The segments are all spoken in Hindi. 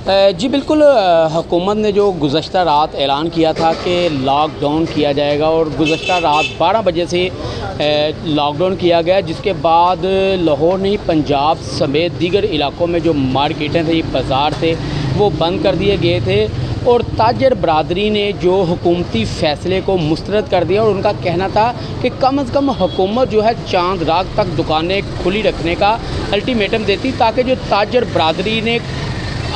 जी बिल्कुल, हुकूमत ने जो गुज़श्ता रात ऐलान किया था कि लॉकडाउन किया जाएगा और गुज़श्ता रात 12 बजे से लॉकडाउन किया गया, जिसके बाद लाहौर नहीं पंजाब समेत दीगर इलाकों में जो मार्केटें थी, बाज़ार थे, वो बंद कर दिए गए थे और ताजर बरादरी ने जो हुकूमती फ़ैसले को मुस्तरद कर दिया और उनका कहना था कि कम से कम हुकूमत जो है चांद रात तक दुकानें खुली रखने का अल्टीमेटम देती, ताकि जो ताजर बरादरी ने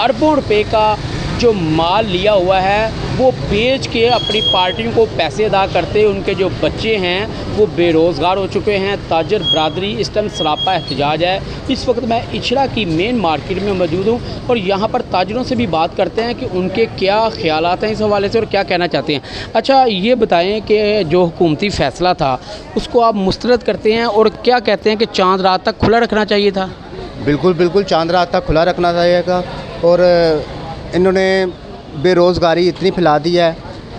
अरबों रुपए का जो माल लिया हुआ है वो बेच के अपनी पार्टियों को पैसे अदा करते। उनके जो बच्चे हैं वो बेरोज़गार हो चुके हैं। ताजर बरादरी इस टाइम सरापा एहतजाज है। इस वक्त मैं इचरा की मेन मार्केट में मौजूद हूँ और यहाँ पर ताजरों से भी बात करते हैं कि उनके क्या ख्यालात हैं इस हवाले से और क्या कहना चाहते हैं। अच्छा, ये बताएँ कि जो हुकूमती फ़ैसला था उसको आप मुस्तरद करते हैं और क्या कहते हैं कि चाँद रात तक खुला रखना चाहिए था? बिल्कुल बिल्कुल, चांद रात तक खुला रखना चाहिएगा। और इन्होंने बेरोज़गारी इतनी फैला दी है,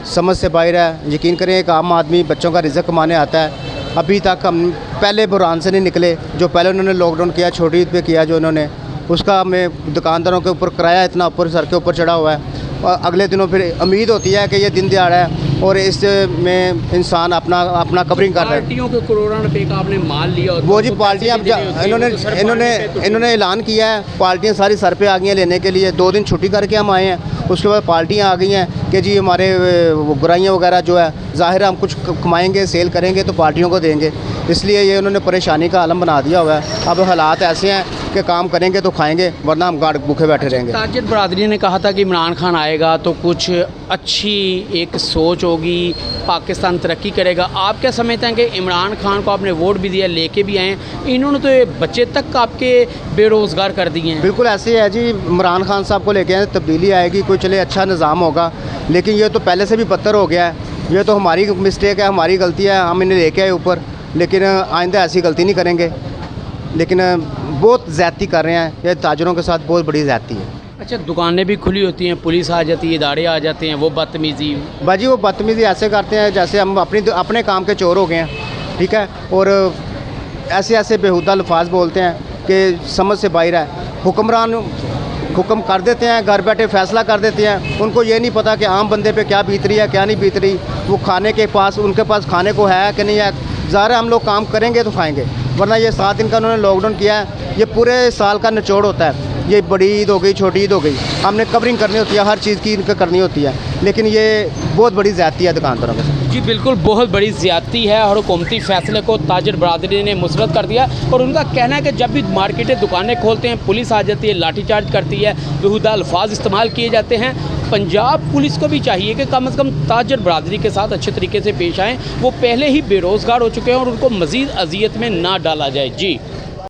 समझ से बाहर है। यकीन करें, एक आम आदमी बच्चों का रिज़्क़ कमाने आता है। अभी तक हम पहले बुरान से नहीं निकले। जो पहले उन्होंने लॉकडाउन किया, छोटी ईद पे किया जो उन्होंने, उसका हमें दुकानदारों के ऊपर किराया इतना ऊपर सर के ऊपर चढ़ा हुआ है। और अगले दिनों फिर उम्मीद होती है कि ये दिन दिहाड़ा है और इसमें इंसान अपना कवरिंग कर रहा है। पार्टियों के करोड़ों रुपए का आपने माल लिया, वो जी पार्टियाँ इन्होंने ऐलान किया है, पार्टियाँ सारी सर पे आ गई हैं लेने के लिए। 2 दिन छुट्टी करके हम आए हैं, उसके बाद पार्टियाँ आ गई हैं कि जी हमारे बुराइयाँ वगैरह जो है, ज़ाहिर है हम कुछ कमाएंगे, सेल करेंगे तो पार्टियों को देंगे। इसलिए ये उन्होंने परेशानी का आलम बना दिया हुआ है। अब हालात ऐसे हैं कि काम करेंगे तो खाएंगे, वरना हम गाड़ भूखे बैठे रहेंगे। ताजर बरादरी ने कहा था कि इमरान खान आएगा तो कुछ अच्छी एक सोच होगी, पाकिस्तान तरक्की करेगा। आप क्या समझते हैं कि इमरान खान को आपने वोट भी दिया, लेके भी आए, इन्होंने तो ये बच्चे तक आपके बेरोज़गार कर दिए हैं? बिल्कुल ऐसे है जी, इमरान खान साहब को लेके आए, तब्दीली आएगी, कोई चले अच्छा निज़ाम होगा। लेकिन ये तो पहले से भी बदतर हो गया है। ये तो हमारी मिस्टेक है, हमारी गलती है, हम इन्हें लेके आए ऊपर। लेकिन आइंदा ऐसी गलती नहीं करेंगे। लेकिन बहुत ज़्यादती कर रहे हैं, ये ताजरों के साथ बहुत बड़ी ज़्यादती है। अच्छा, दुकानें भी खुली होती हैं, पुलिस आ जाती है, इदारे आ जाते हैं, वो बदतमीज़ी बाजी वो बदतमीज़ी ऐसे करते हैं जैसे हम अपने काम के चोर हो गए हैं, ठीक है। और ऐसे ऐसे बेहुदा अल्फाज बोलते हैं कि समझ से बाहर है। हुक्मरान हुक्म कर देते हैं, घर बैठे फ़ैसला कर देते हैं। उनको ये नहीं पता कि आम बंदे पे क्या बीत रही है, क्या नहीं बीत रही। वो खाने के पास, उनके पास खाने को है कि नहीं है। ज़ाहिर है हम लोग काम करेंगे तो खाएंगे, वरना ये 7 दिन का उन्होंने लॉकडाउन किया है। ये पूरे साल का निचोड़ होता है। ये बड़ी ईद हो गई, छोटी ईद हो गई, हमने कवरिंग करनी होती है, हर चीज़ की इनका करनी होती है। लेकिन ये बहुत बड़ी ज़्यादती है दुकानदारों के साथ। जी बिल्कुल, बहुत बड़ी ज़्यादती है और हुकूमती फ़ैसले को ताजर बरादरी ने मुस्तरद कर दिया। और उनका कहना है कि जब भी मार्केटें दुकानें खोलते हैं, पुलिस आ जाती है, लाठीचार्ज करती है, बेहुदा अल्फाज इस्तेमाल किए जाते हैं। पंजाब पुलिस को भी चाहिए कि कम से कम ताजर बरादरी के साथ अच्छे तरीके से पेश आएँ। वो पहले ही बेरोज़गार हो चुके हैं और उनको मज़ीद अजियत में ना डाला जाए। जी।